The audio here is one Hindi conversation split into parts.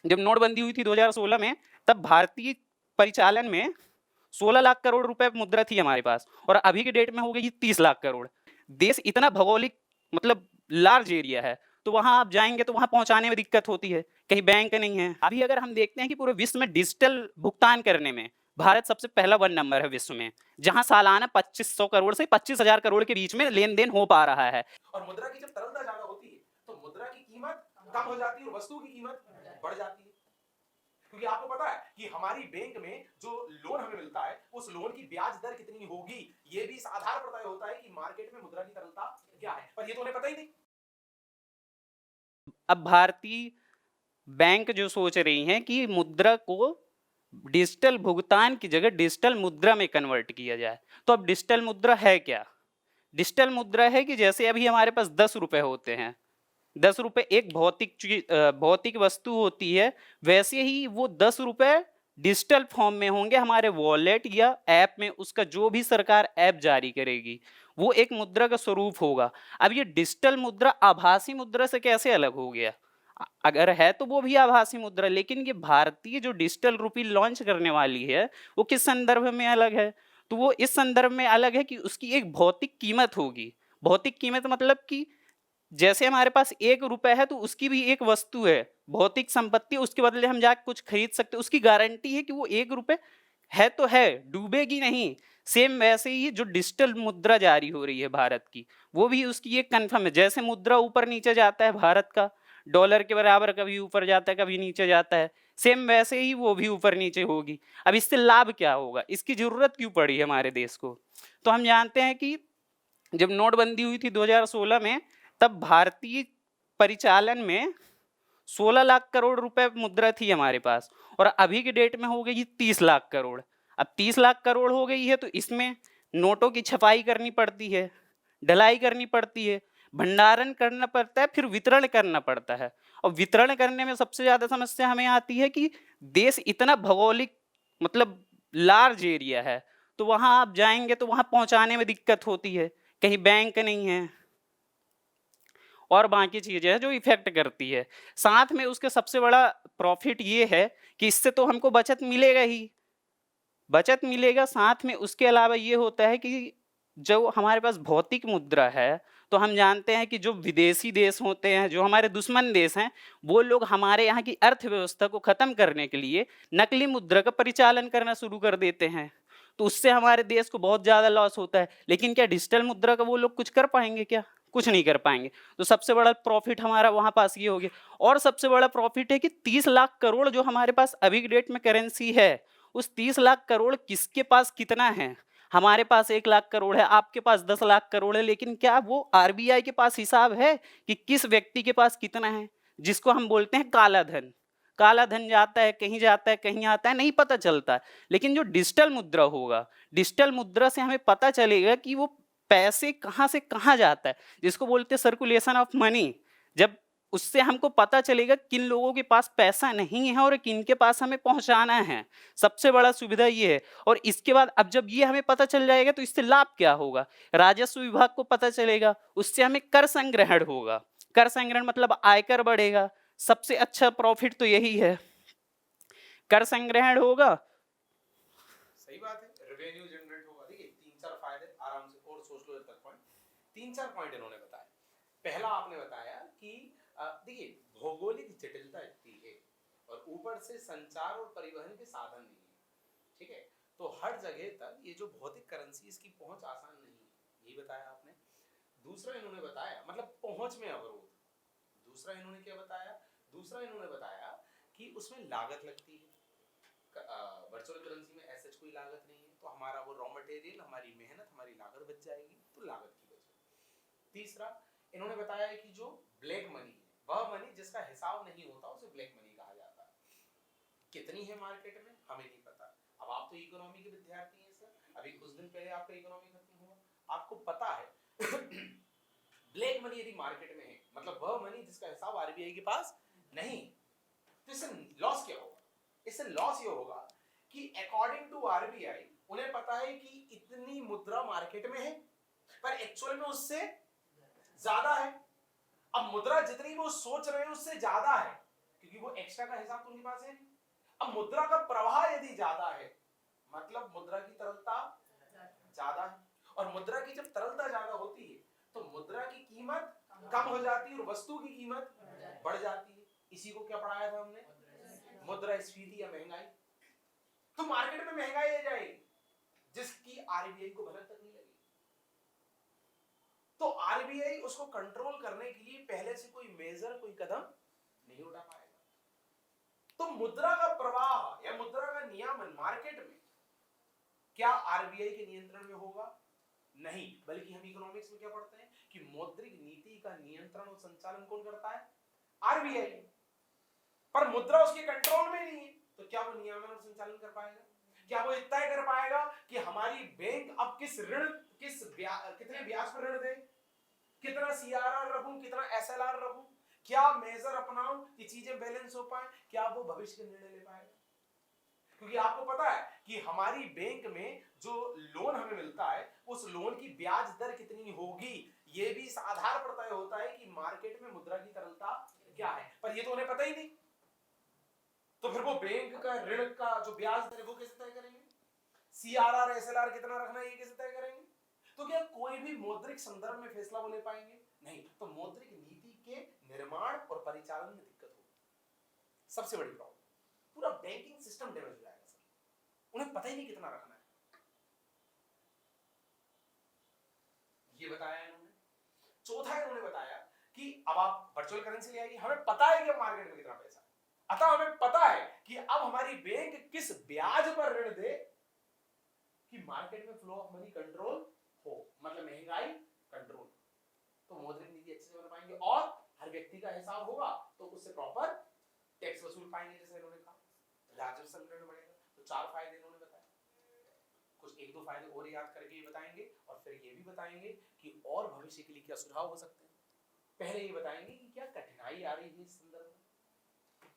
जब नोटबंदी हुई थी 2016 में, तब भारतीय परिचालन में 16 लाख करोड़ रुपए मुद्रा थी हमारे पास, और अभी के डेट में हो गई 30 लाख करोड़। देश इतना भौगोलिक मतलब लार्ज एरिया है, तो वहां आप जाएंगे तो वहां पहुंचाने में दिक्कत होती है, कहीं बैंक नहीं है। अभी अगर हम देखते हैं कि पूरे विश्व में डिजिटल भुगतान करने में भारत सबसे पहला 1 नंबर है विश्व में, जहां सालाना 2500 करोड़ से 25,000 करोड़ के बीच में लेन देन हो पा रहा है। और मुद्रा की जब तरलता ज्यादा होती है तो मुद्रा की कीमत कम हो जाती है और वस्तु की कीमत बढ़ जाती है। क्योंकि आपको पता है कि हमारी बैंक में जो लोन हमें मिलता है उस लोन की ब्याज दर कितनी होगी, ये भी इस आधार पर तय होता है कि मार्केट में मुद्रा की तरलता क्या है, पर ये तो उन्हें पता ही नहीं। अब भारतीय बैंक जो सोच रही हैं कि मुद्रा को डिजिटल भुगतान की जगह डिजिटल मुद्रा में कन्वर्ट किया जाए। तो अब डिजिटल मुद्रा है क्या? डिजिटल मुद्रा है कि जैसे अभी हमारे पास 10 रुपए होते हैं, 10 रुपए एक भौतिक भौतिक वस्तु होती है, वैसे ही वो 10 रुपए डिजिटल फॉर्म में होंगे हमारे वॉलेट या ऐप में। उसका जो भी सरकार ऐप जारी करेगी वो एक मुद्रा का स्वरूप होगा। अब ये डिजिटल मुद्रा आभासी मुद्रा से कैसे अलग हो गया? अगर है तो वो भी आभासी मुद्रा, लेकिन ये भारतीय जो डिजिटल रुपी लॉन्च करने वाली है वो किस संदर्भ में अलग है? तो वो इस संदर्भ में अलग है कि उसकी एक भौतिक कीमत होगी। भौतिक कीमत मतलब कि जैसे हमारे पास 1 रुपए है तो उसकी भी एक वस्तु है, भौतिक संपत्ति, उसके बदले हम जाकर कुछ खरीद सकते हैं, उसकी गारंटी है कि वो 1 रुपए है तो है, डूबेगी नहीं। सेम वैसे ही जो डिजिटल मुद्रा जारी हो रही है भारत की, वो भी उसकी एक कन्फर्म है। जैसे मुद्रा ऊपर नीचे जाता है भारत का, डॉलर के बराबर कभी ऊपर जाता है कभी नीचे जाता है, सेम वैसे ही वो भी ऊपर नीचे होगी। अब इससे लाभ क्या होगा, इसकी जरूरत क्यों पड़ी हमारे देश को? तो हम जानते हैं कि जब नोटबंदी हुई थी 2016 में, तब भारतीय परिचालन में 16 लाख करोड़ रुपए मुद्रा थी हमारे पास, और अभी के डेट में हो गई 30 लाख करोड़। अब 30 लाख करोड़ हो गई है तो इसमें नोटों की छपाई करनी पड़ती है, ढलाई करनी पड़ती है, भंडारण करना पड़ता है, फिर वितरण करना पड़ता है। और वितरण करने में सबसे ज्यादा समस्या हमें आती है कि देश इतना भौगोलिक मतलब लार्ज एरिया है, तो वहां आप जाएंगे तो वहां पहुंचाने में दिक्कत होती है, कहीं बैंक नहीं है, और बाकी चीजें हैं जो इफेक्ट करती है। साथ में उसके सबसे बड़ा प्रॉफिट ये है कि इससे तो हमको बचत मिलेगा ही, बचत मिलेगा। साथ में उसके अलावा ये होता है कि जो हमारे पास भौतिक मुद्रा है, तो हम जानते हैं कि जो विदेशी देश होते हैं, जो हमारे दुश्मन देश हैं, वो लोग हमारे यहाँ की अर्थव्यवस्था को खत्म करने के लिए नकली मुद्रा का परिचालन करना शुरू कर देते हैं। तो उससे हमारे देश को बहुत ज्यादा लॉस होता है। लेकिन क्या डिजिटल मुद्रा का वो लोग कुछ कर पाएंगे? क्या कुछ नहीं कर पाएंगे। तो सबसे बड़ा प्रॉफिट हमारा वहां पास ये हो गया। और सबसे बड़ा प्रॉफिट है कि 30 लाख करोड़ जो हमारे पास अभी की डेट में करेंसी है, उस 30 लाख करोड़ किसके पास कितना है? हमारे पास 1 लाख करोड़ है, आपके पास 10 लाख करोड़ है, लेकिन क्या वो आरबीआई के पास हिसाब है कि किस व्यक्ति के पास कितना है? जिसको हम बोलते हैं काला धन। काला धन जाता है कहीं, जाता है कहीं, आता है, नहीं पता चलता है। लेकिन जो डिजिटल मुद्रा होगा, डिजिटल मुद्रा से हमें पता चलेगा कि वो पैसे कहाँ से कहाँ जाता है, जिसको बोलते हैं सर्कुलेशन ऑफ मनी। जब उससे हमको पता चलेगा किन लोगों के पास पैसा नहीं है और किन के पास हमें पहुंचाना है। सबसे बड़ा सुविधा ये है। और इसके बाद अब जब ये हमें पता चल जाएगा तो इससे लाभ क्या होगा? राजस्व विभाग को पता चलेगा, उससे हमें कर संग्रहण होगा। कर संग्रहण मतलब आयकर बढ़ेगा। सबसे अच्छा प्रॉफिट तो यही है, कर संग्रहण होगा। सही बात है, रेवेन्यू जनरेट होगा। देखिए तीन चार फायदे आराम से और सोच लो जब तक पॉइंट। तीन चार पॉइंट इन्होंने बताया। पहला आपने बताया कि देखिए भौगोलिक जटिलता इतनी है और ऊपर से संचार और परिवहन के साधन नहीं है, ठीक है, तो हर जगह तक ये जो भौतिक करेंसी इसकी पहुंच आसान नहीं है, यही बताया आपने। दूसरा इन्होंने बताया मतलब पहुंच में अवरोध। दूसरा इन्होंने क्या बताया? दूसरा इन्होंने बताया कि उसमें लागत लगती है। वर्चुअल करेंसी में ऐसा कोई लागत नहीं है, तो हमारा वो रॉ मटेरियल, हमारी मेहनत, हमारी लागत बच जाएगी, तो लागत की बचत। तीसरा इन्होंने बताया है कि जो ब्लैक मनी है, वह मनी जिसका हिसाब नहीं होता उसे ब्लैक मनी कहा जाता है। कितनी है मार्केट में हमें नहीं पता। अब आप तो इकोनॉमी के विद्यार्थी हैं सर, अभी कुछ दिन पहले आपका इकोनॉमी खत्म हुआ, आपको पता है ब्लैक मनी यदि मार्केट में है मतलब वह मनी जिसका हिसाब आरबीआई के पास नहीं, तो इससे लॉस क्या होगा? इससे लॉस ये होगा कि अकॉर्डिंग टू आरबीआई उन्हें पता है कि इतनी मुद्रा मार्केट में है, पर एक्चुअल में उससे ज्यादा है। अब मुद्रा जितनी वो सोच रहे हैं उससे ज्यादा है, कि क्योंकि वो एक्स्ट्रा का हिसाब तो उनके पास है नहीं। अब मुद्रा का प्रवाह यदि ज्यादा है मतलब मुद्रा की तरलता ज्यादा है, और मुद्रा की जब तरलता ज्यादा होती है तो मुद्रा की कीमत कम हो जाती है और वस्तु की कीमत बढ़ जाती है। इसी को क्या पढ़ाया था हमने, मुद्रास्फीति या महंगाई। तो मार्केट में महंगाई आ जाएगी जिसकी आरबीआई को भनक तक नहीं लगी। तो आरबीआई उसको कंट्रोल करने के लिए पहले से कोई मेजर कोई कदम नहीं उठा पाएगा। तो मुद्रा का प्रवाह या मुद्रा का नियमन मार्केट में क्या आरबीआई के नियंत्रण में होगा? नहीं, बल्कि हम इकोनॉमिक्स में क्या पढ़ते हैं कि मौद्रिक नीति का नियंत्रण और संचालन कौन करता है? आरबीआई। पर मुद्रा उसके कंट्रोल में नहीं है, तो क्या वो नियमन और संचालन कर पाएगा? क्या वो तय कर पाएगा कि हमारी बैंक अब कितने ब्याज पर ऋण दे, कितना सीआरआर रखूं, कितना एसएलआर रखूं, क्या मेजर अपनाऊं कि चीजें बैलेंस हो पाए? क्या वो भविष्य के निर्णय ले पाएगा? क्योंकि आपको पता है कि हमारी बैंक में जो लोन हमें मिलता है उस लोन की ब्याज दर कितनी होगी, ये भी इस आधार पर तय होता है कि मार्केट में मुद्रा की तरलता क्या है। पर ये तो उन्हें पता ही नहीं, तो फिर वो बैंक का ऋण का जो ब्याज दर है वो कैसे तय करेंगे? सीआरआर एसएलआर कितना रखना है ये कैसे तय करेंगे? तो क्या कोई भी मौद्रिक संदर्भ में फैसला वो ले पाएंगे? नहीं। तो मौद्रिक नीति के निर्माण और परिचालन में दिक्कत होगी। सबसे बड़ी प्रॉब्लम, पूरा बैंकिंग सिस्टम डैमेज हो जाएगा सर, उन्हें पता ही नहीं कितना रखना है। ये बताया इन्होंने। चौथा इन्होंने बताया कि अब आप वर्चुअल करेंसी ले आइए, हमें पता है कि मार्केट में कितना पैसा है, अतः हमें पता है कि अब हमारी बैंक किस ब्याज पर ऋण दे कि मार्केट में फ्लो ऑफ मनी कंट्रोल हो, मतलब महंगाई कंट्रोल। तो मौद्रिक नीति अच्छे से बना पाएंगे और हर व्यक्ति का हिसाब होगा तो उससे प्रॉपर टैक्स वसूल पाएंगे, जैसे इन्होंने कहा राजस्व संग्रहण बढ़ेगा। तो 4 फायदे इन्होंने बताए, कुछ 1-2 फायदे और याद करके ये बताएंगे और फिर ये भी बताएंगे कि और भविष्य के लिए क्या सुझाव हो सकते हैं। पहले ये बताएंगे कि क्या कठिनाई आ रही है इस संदर्भ में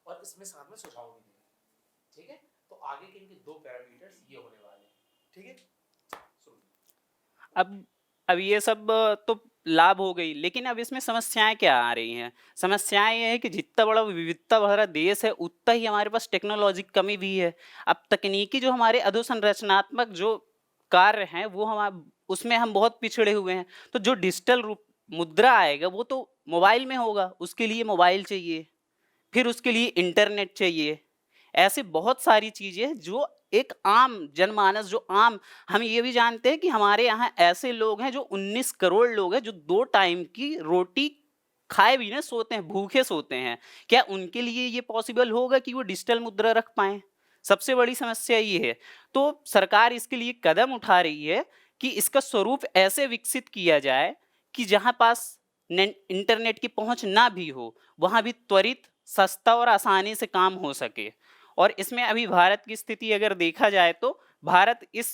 और इसमें साथ में सुझाव भी देंगे। ठीक है, तो आगे के इनके 2 पैरामीटर्स ये होने वाले हैं। ठीक है, अब ये सब तो लाभ हो गई, लेकिन अब इसमें समस्याएं क्या आ रही हैं? समस्याएं ये है कि जितना बड़ा विविधता भरा देश है उतना ही हमारे पास टेक्नोलॉजी की कमी भी है। अब तकनीकी जो हमारे अधोसंरचनात्मक जो कार्य हैं वो हम उसमें हम बहुत पिछड़े हुए हैं। तो जो डिजिटल रूप मुद्रा आएगा वो तो मोबाइल में होगा, उसके लिए मोबाइल चाहिए, फिर उसके लिए इंटरनेट चाहिए। ऐसे बहुत सारी चीजें जो एक आम जनमानस जो आम, हम ये भी जानते हैं कि हमारे यहाँ ऐसे लोग हैं जो 19 करोड़ लोग हैं जो 2 टाइम की रोटी खाए भी ना सोते हैं, भूखे सोते हैं। क्या उनके लिए ये पॉसिबल होगा कि वो डिजिटल मुद्रा रख पाएं? सबसे बड़ी समस्या ये है। तो सरकार इसके लिए कदम उठा रही है कि इसका स्वरूप ऐसे विकसित किया जाए कि जहां पास इंटरनेट की पहुंच ना भी हो वहां भी त्वरित, सस्ता और आसानी से काम हो सके। और इसमें अभी भारत की स्थिति अगर देखा जाए तो भारत इस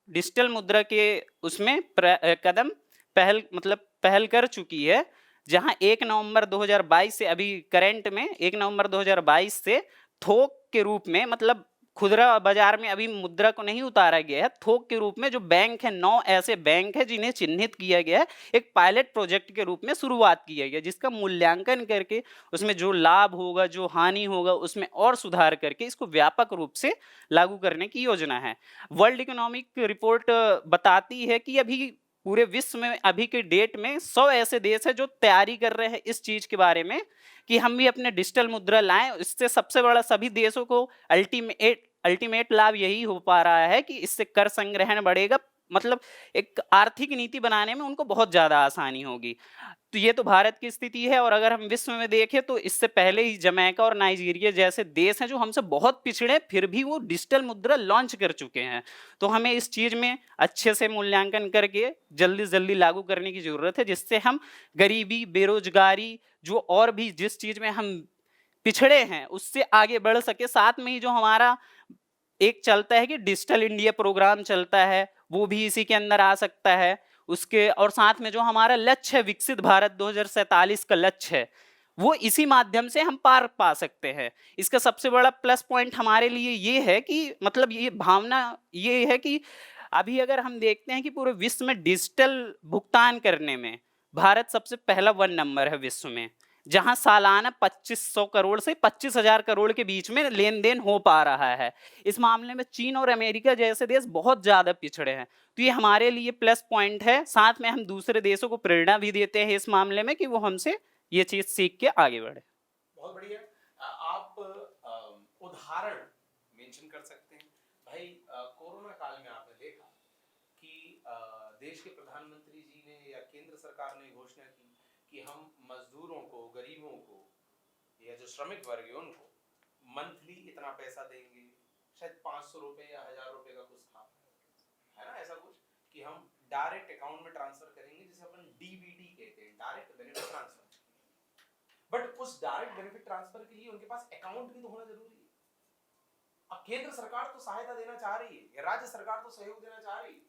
डिजिटल मुद्रा के उसमें कदम पहल कर चुकी है, जहां 1 नवंबर 2022 से अभी करंट में 1 नवंबर 2022 से थोक के रूप में, मतलब खुदरा बाजार में अभी मुद्रा को नहीं उतारा गया है, थोक के रूप में जो बैंक है 9 ऐसे बैंक है जिन्हें चिन्हित किया गया है, एक पायलट प्रोजेक्ट के रूप में शुरुआत किया गया, जिसका मूल्यांकन करके उसमें जो लाभ होगा जो हानि होगा उसमें और सुधार करके इसको व्यापक रूप से लागू करने की योजना है। वर्ल्ड इकोनॉमिक रिपोर्ट बताती है कि अभी पूरे विश्व में अभी के डेट में 100 ऐसे देश है जो तैयारी कर रहे हैं इस चीज के बारे में कि हम भी अपने डिजिटल मुद्रा लाएं। इससे सबसे बड़ा सभी देशों को अल्टीमेट लाभ यही हो पा रहा है कि इससे कर संग्रहण बढ़ेगा, मतलब एक आर्थिक नीति बनाने में उनको बहुत ज्यादा आसानी होगी। तो ये तो भारत की स्थिति है। और अगर हम विश्व में देखें तो इससे पहले ही जमैका और नाइजीरिया जैसे देश हैं जो हमसे बहुत पिछड़े फिर भी वो डिजिटल मुद्रा लॉन्च कर चुके हैं। तो हमें इस चीज में अच्छे से मूल्यांकन करके जल्दी से जल्दी लागू करने की जरूरत है, जिससे हम गरीबी, बेरोजगारी, जो और भी जिस चीज में हम पिछड़े हैं उससे आगे बढ़ सके। साथ में ही जो हमारा एक चलता है कि डिजिटल इंडिया प्रोग्राम चलता है वो भी इसी के अंदर आ सकता है उसके, और साथ में जो हमारा लक्ष्य है विकसित भारत 2047 का लक्ष्य है वो इसी माध्यम से हम पार पा सकते हैं। इसका सबसे बड़ा प्लस पॉइंट हमारे लिए ये है कि मतलब ये भावना ये है कि अभी अगर हम देखते हैं कि पूरे विश्व में डिजिटल भुगतान करने में भारत सबसे पहला 1 नंबर है विश्व में। जहां सालाना 2500 करोड़ से 25,000 करोड़ के बीच में लेन देन हो पा रहा है। इस मामले में चीन और अमेरिका जैसे देश बहुत ज्यादा पिछड़े हैं, तो ये हमारे लिए प्लस पॉइंट है। साथ में हम दूसरे देशों को प्रेरणा भी देते हैं इस मामले में कि वो हमसे ये चीज सीख के आगे बढ़े। बहुत बढ़िया। आप उदाहरण मेंशन कर सकते हैं भाई। कोरोना काल में आपने देखा कि देश के प्रधानमंत्री जी ने या केंद्र सरकार ने घोषणा की कि हम मजदूरों को, गरीबों को या जो श्रमिक वर्ग है उनको मंथली इतना पैसा देंगे। शायद 500 रुपए या 1000 रुपए का कुछ था, है ना, ऐसा कुछ, कि हम डायरेक्ट अकाउंट में ट्रांसफर करेंगे, जिसे अपन डीबीटी कहते हैं, डायरेक्ट बेनिफिट ट्रांसफर। बट उस डायरेक्ट बेनिफिट ट्रांसफर के लिए उनके पास अकाउंट भी तो होना जरूरी है। अब केंद्र सरकार तो सहायता देना चाह रही है या राज्य सरकार तो सहयोग देना चाह रही है,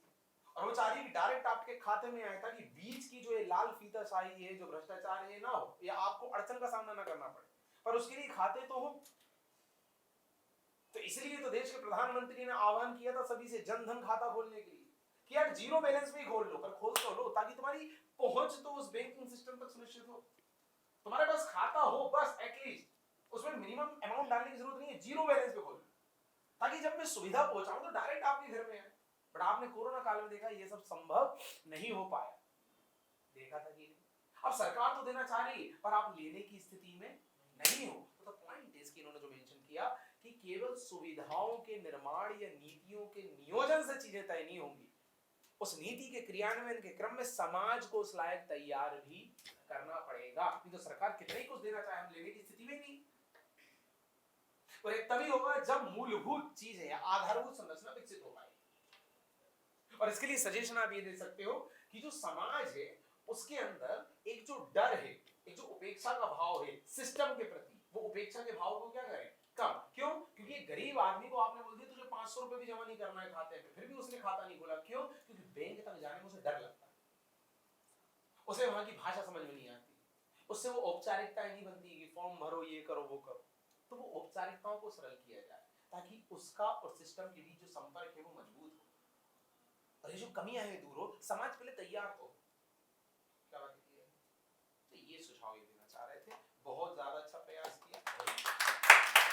और वो चाह रही है कि डायरेक्ट आपके खाते में आए, ताकि बीच की जो ये लाल फीताशाही है, जो भ्रष्टाचार है, ना हो, या आपको अड़चन का सामना ना करना पड़े। पर उसके लिए खाते तो हो। तो इसलिए तो देश के प्रधानमंत्री ने आह्वान किया था सभी से जन धन खाता खोलने के लिए, कि यार जीरो बैलेंस में ही खोल लो, पर खोल तो लो, ताकि तुम्हारी पहुंच तो उस बैंकिंग सिस्टम तक सुनिश्चित हो। तुम्हारे पास खाता हो बस, एटलीस्ट उसमें मिनिमम अमाउंट डालने की जरूरत नहीं है, जीरो बैलेंस पे खोलो, ताकि जब मैं सुविधा पहुंचाऊं तो डायरेक्ट आपके घर में आए। बट आपने कोरोना काल में देखा ये सब संभव नहीं हो पाया। देखा था कि नहीं? अब सरकार तो देना चाह रही है, पर आप लेने की स्थिति में नहीं हो। तो पॉइंट इसकी इन्होंने जो मेंशन किया कि केवल सुविधाओं के निर्माण या नीतियों के नियोजन से चीजें तय नहीं होंगी, उस नीति के क्रियान्वयन के क्रम में समाज को उस लायक तैयार भी करना पड़ेगा। तो सरकार कितना ही कुछ देना चाहे, हम लेने की स्थिति में नहीं। और एक तभी होगा जब मूलभूत चीजें, आधारभूत संरचना विकसित हो पाएगी। और इसके लिए सजेशन आप ये दे सकते हो कि जो समाज है उसके अंदर एक जो डर है, एक जो उपेक्षा का भाव है सिस्टम के प्रति, वो उपेक्षा के भाव को क्या करें, कम। क्यों? क्योंकि गरीब आदमी को आपने बोल दिया तुझे 500 रुपए भी जमा नहीं करना है खाते में, फिर भी उसने खाता नहीं खोला। क्यों? क्योंकि बैंक तक जाने में उसे डर लगता है, उसे वहां की भाषा समझ में नहीं आती, उससे वो औपचारिकताएं नहीं बनती कि फॉर्म भरो, ये करो, वो करो। तो वो औपचारिकताओं को सरल किया जाए, ताकि उसका और सिस्टम के बीच जो संपर्क है वो मजबूत हो, और ये जो कमियां हैं दूर हो। समाज पहले तैयार तो